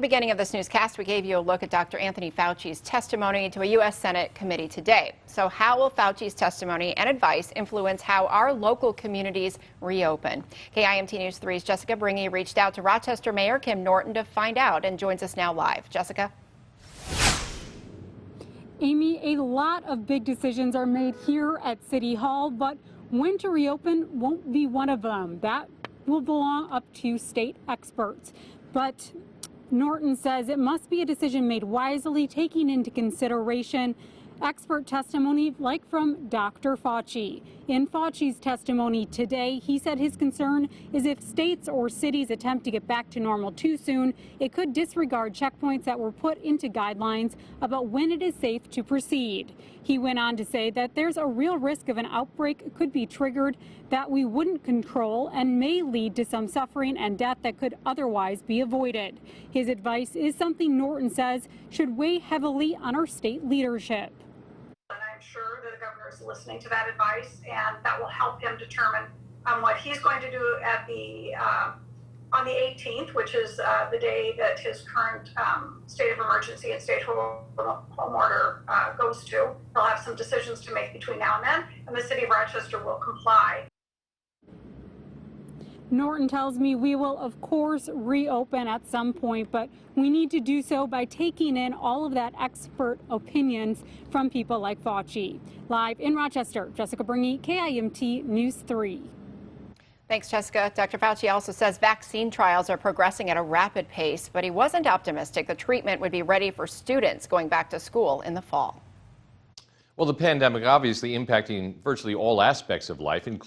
Beginning of this newscast, we gave you a look at Dr. Anthony Fauci's testimony to a U.S. Senate committee today. So how will Fauci's testimony and advice influence how our local communities reopen? KIMT News 3's Jessica Bringy reached out to Rochester Mayor Kim Norton to find out and joins us now live. Jessica? Amy, a lot of big decisions are made here at City Hall, but when to reopen won't be one of them. That will belong up to state experts. But Norton says it must be a decision made wisely, taking into consideration expert testimony like from Dr. Fauci. In Fauci's testimony today, he said his concern is if states or cities attempt to get back to normal too soon, it could disregard checkpoints that were put into guidelines about when it is safe to proceed. He went on to say that there's a real risk of an outbreak could be triggered that we wouldn't control and may lead to some suffering and death that could otherwise be avoided. His advice is something Norton says should weigh heavily on our state leadership. And I'm sure that the governor is listening to that advice, and that will help him determine what he's going to do at on the 18th, which is the day that his current state of emergency and state home order goes to. He'll have some decisions to make between now and then, and the city of Rochester will comply. Norton tells me we will, of course, reopen at some point, but we need to do so by taking in all of that expert opinions from people like Fauci. Live in Rochester, Jessica Bringy, KIMT News 3. Thanks, Jessica. Dr. Fauci also says vaccine trials are progressing at a rapid pace, but he wasn't optimistic the treatment would be ready for students going back to school in the fall. Well, the pandemic obviously impacting virtually all aspects of life, including